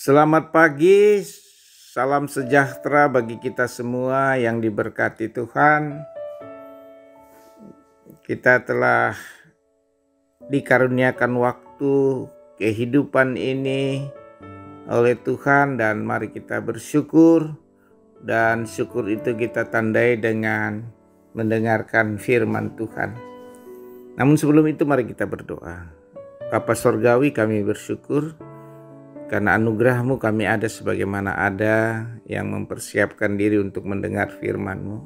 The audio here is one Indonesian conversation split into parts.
Selamat pagi, salam sejahtera bagi kita semua yang diberkati Tuhan. Kita telah dikaruniakan waktu kehidupan ini oleh Tuhan dan mari kita bersyukur, dan syukur itu kita tandai dengan mendengarkan firman Tuhan. Namun sebelum itu mari kita berdoa. Bapa Sorgawi, kami bersyukur karena anugerah-Mu kami ada sebagaimana ada yang mempersiapkan diri untuk mendengar firman-Mu.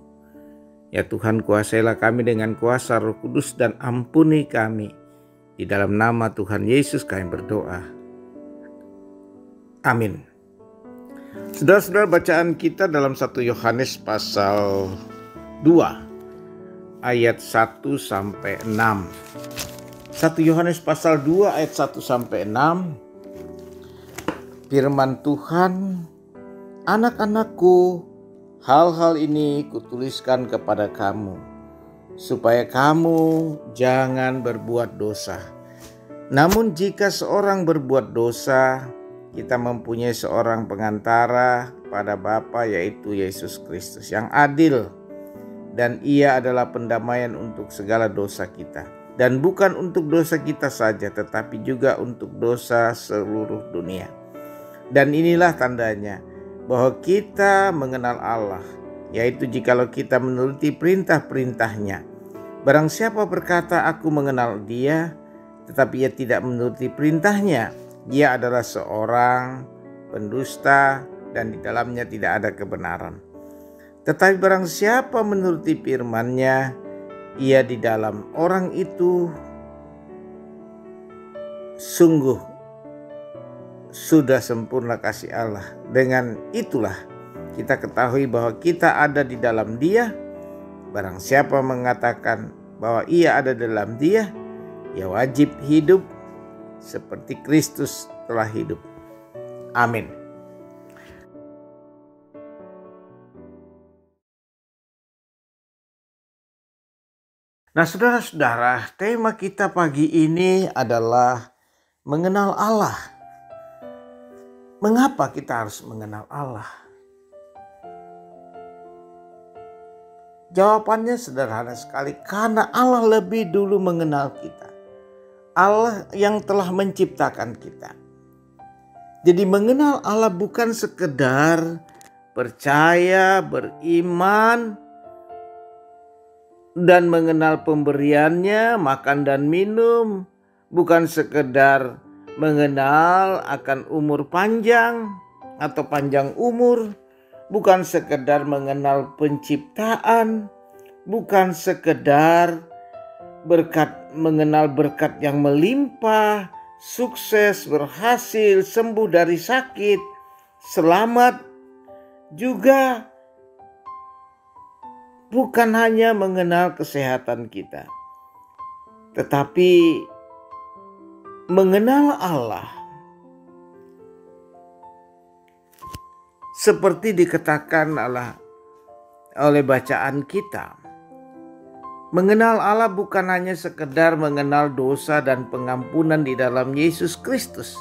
Ya Tuhan, kuasailah kami dengan kuasa Roh Kudus dan ampuni kami. Di dalam nama Tuhan Yesus kami berdoa. Amin. Saudara-saudara, bacaan kita dalam 1 Yohanes pasal 2 ayat 1 sampai 6. 1 Yohanes pasal 2 ayat 1 sampai 6. Firman Tuhan, anak-anakku, hal-hal ini kutuliskan kepada kamu, supaya kamu jangan berbuat dosa. Namun jika seorang berbuat dosa, kita mempunyai seorang pengantara pada Bapa, yaitu Yesus Kristus, yang adil. Dan ia adalah pendamaian untuk segala dosa kita. Dan bukan untuk dosa kita saja, tetapi juga untuk dosa seluruh dunia. Dan inilah tandanya bahwa kita mengenal Allah, yaitu jikalau kita menuruti perintah-perintahnya. Barang siapa berkata aku mengenal Dia, tetapi ia tidak menuruti perintahnya, ia adalah seorang pendusta dan di dalamnya tidak ada kebenaran. Tetapi barang siapa menuruti firman-Nya, ia di dalam orang itu sungguh sudah sempurna kasih Allah. Dengan itulah kita ketahui bahwa kita ada di dalam Dia. Barang siapa mengatakan bahwa ia ada dalam Dia, ia wajib hidup seperti Kristus telah hidup. Amin. Nah, saudara-saudara, tema kita pagi ini adalah mengenal Allah. Mengapa kita harus mengenal Allah? Jawabannya sederhana sekali, karena Allah lebih dulu mengenal kita. Allah yang telah menciptakan kita. Jadi mengenal Allah bukan sekedar percaya, beriman, dan mengenal pemberiannya, makan dan minum. Bukan sekedar mengenal akan umur panjang atau panjang umur, bukan sekedar mengenal penciptaan, bukan sekedar mengenal berkat yang melimpah, sukses, berhasil, sembuh dari sakit, selamat. Juga bukan hanya mengenal kesehatan kita, tetapi mengenal Allah seperti dikatakan oleh bacaan kita. Mengenal Allah bukan hanya sekedar mengenal dosa dan pengampunan di dalam Yesus Kristus,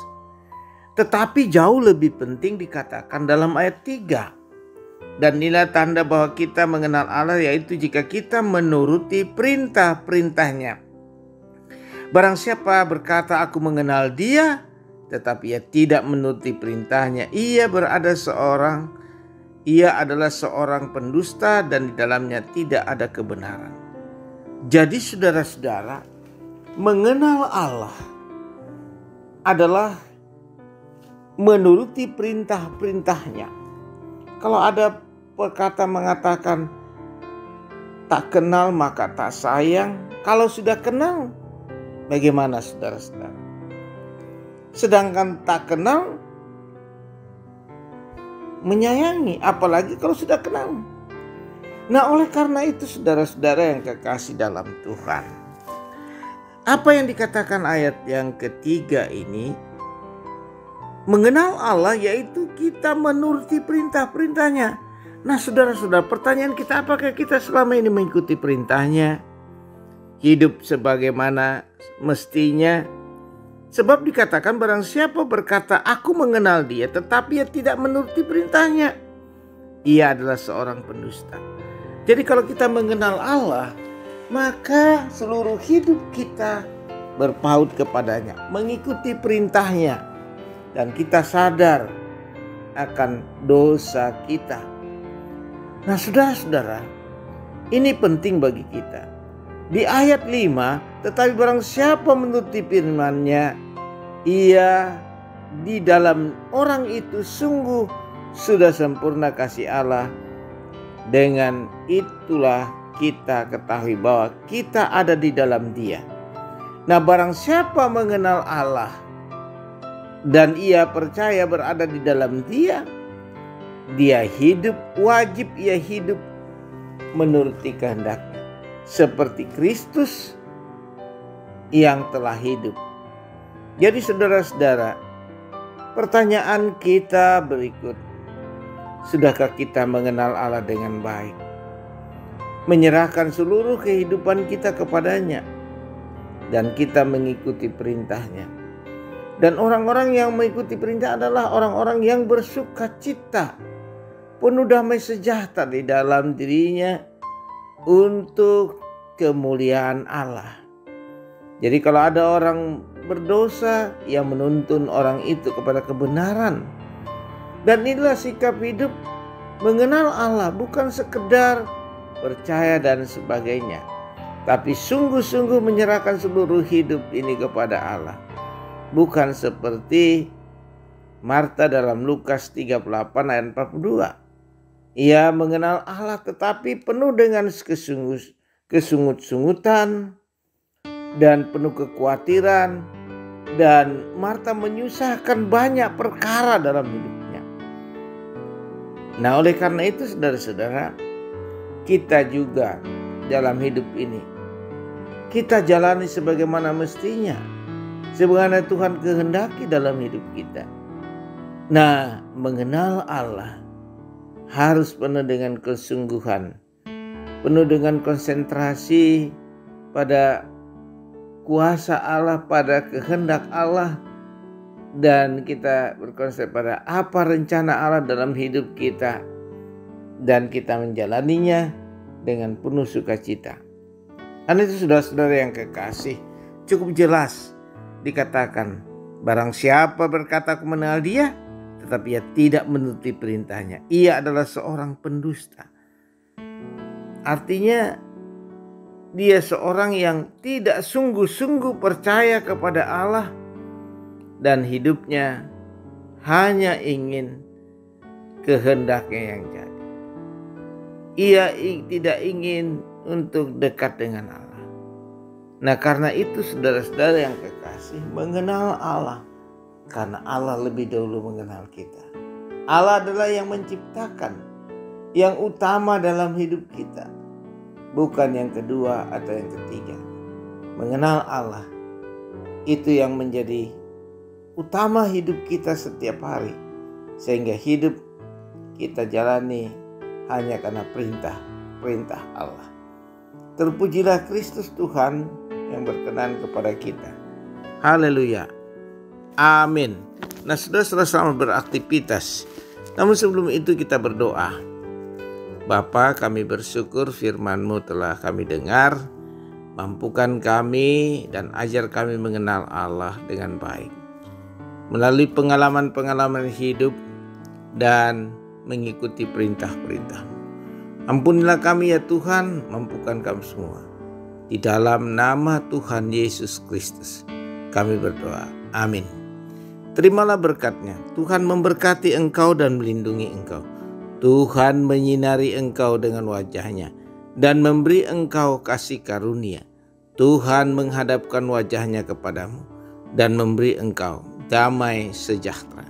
tetapi jauh lebih penting dikatakan dalam ayat 3. Dan inilah tanda bahwa kita mengenal Allah, yaitu jika kita menuruti perintah-perintahnya. Barang siapa berkata aku mengenal Dia, tetapi ia tidak menuruti perintahnya, ia adalah seorang pendusta dan di dalamnya tidak ada kebenaran. Jadi saudara-saudara, mengenal Allah adalah menuruti perintah-perintahnya. Kalau ada perkata mengatakan tak kenal maka tak sayang, kalau sudah kenal bagaimana saudara-saudara? Sedangkan tak kenal menyayangi, apalagi kalau sudah kenal. Nah, oleh karena itu saudara-saudara yang kekasih dalam Tuhan, apa yang dikatakan ayat yang ketiga ini, mengenal Allah yaitu kita menuruti perintah-perintahnya. Nah saudara-saudara, pertanyaan kita, apakah kita selama ini mengikuti perintahnya? Hidup sebagaimana mestinya? Sebab dikatakan barang siapa berkata aku mengenal dia tetapi ia tidak menuruti perintahnya, ia adalah seorang pendusta. Jadi kalau kita mengenal Allah, maka seluruh hidup kita berpaut kepadanya, mengikuti perintahnya, dan kita sadar akan dosa kita. Nah saudara-saudara, ini penting bagi kita. Di ayat 5, tetapi barang siapa menuruti firman-Nya, ia di dalam orang itu sungguh sudah sempurna kasih Allah. Dengan itulah kita ketahui bahwa kita ada di dalam Dia. Nah, barang siapa mengenal Allah dan ia percaya berada di dalam Dia, dia hidup, wajib ia hidup menuruti kehendak-Nya, seperti Kristus yang telah hidup. Jadi saudara-saudara, pertanyaan kita berikut. Sudahkah kita mengenal Allah dengan baik? Menyerahkan seluruh kehidupan kita kepadanya, dan kita mengikuti perintahnya. Dan orang-orang yang mengikuti perintah adalah orang-orang yang bersuka cita, penuh damai sejahtera di dalam dirinya untuk kemuliaan Allah. Jadi kalau ada orang berdosa, ia menuntun orang itu kepada kebenaran. Dan inilah sikap hidup mengenal Allah, bukan sekedar percaya dan sebagainya, tapi sungguh-sungguh menyerahkan seluruh hidup ini kepada Allah. Bukan seperti Marta dalam Lukas 38 ayat 42. Ia mengenal Allah tetapi penuh dengan kesungut-sungutan dan penuh kekhawatiran. Dan Marta menyusahkan banyak perkara dalam hidupnya. Nah oleh karena itu saudara-saudara, kita juga dalam hidup ini, kita jalani sebagaimana mestinya, sebagaimana Tuhan kehendaki dalam hidup kita. Nah, mengenal Allah harus penuh dengan kesungguhan, penuh dengan konsentrasi pada kuasa Allah, pada kehendak Allah, dan kita berkonsentrasi pada apa rencana Allah dalam hidup kita, dan kita menjalaninya dengan penuh sukacita. Karena itu saudara-saudara yang kekasih, cukup jelas dikatakan, barang siapa berkata aku mengenal Dia, tetapi ia tidak menuruti perintahnya, ia adalah seorang pendusta. Artinya dia seorang yang tidak sungguh-sungguh percaya kepada Allah, dan hidupnya hanya ingin kehendaknya yang jadi. Ia tidak ingin untuk dekat dengan Allah. Nah karena itu saudara-saudara yang kekasih, mengenal Allah, karena Allah lebih dahulu mengenal kita. Allah adalah yang menciptakan, yang utama dalam hidup kita, bukan yang kedua atau yang ketiga. Mengenal Allah itu yang menjadi utama hidup kita setiap hari, sehingga hidup kita jalani hanya karena perintah Allah. Terpujilah Kristus Tuhan yang berkenan kepada kita. Haleluya. Amin. Nah saudara-saudara, selamat beraktivitas. Namun sebelum itu kita berdoa. Bapa, kami bersyukur firman-Mu telah kami dengar. Mampukan kami dan ajar kami mengenal Allah dengan baik, melalui pengalaman-pengalaman hidup dan mengikuti perintah-perintah-Mu. Ampunilah kami ya Tuhan, mampukan kami semua. Di dalam nama Tuhan Yesus Kristus kami berdoa. Amin. Terimalah berkat-Nya. Tuhan memberkati engkau dan melindungi engkau. Tuhan menyinari engkau dengan wajah-Nya dan memberi engkau kasih karunia. Tuhan menghadapkan wajah-Nya kepadamu dan memberi engkau damai sejahtera.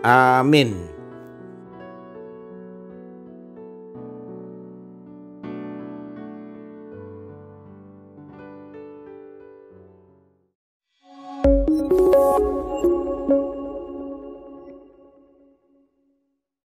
Amin.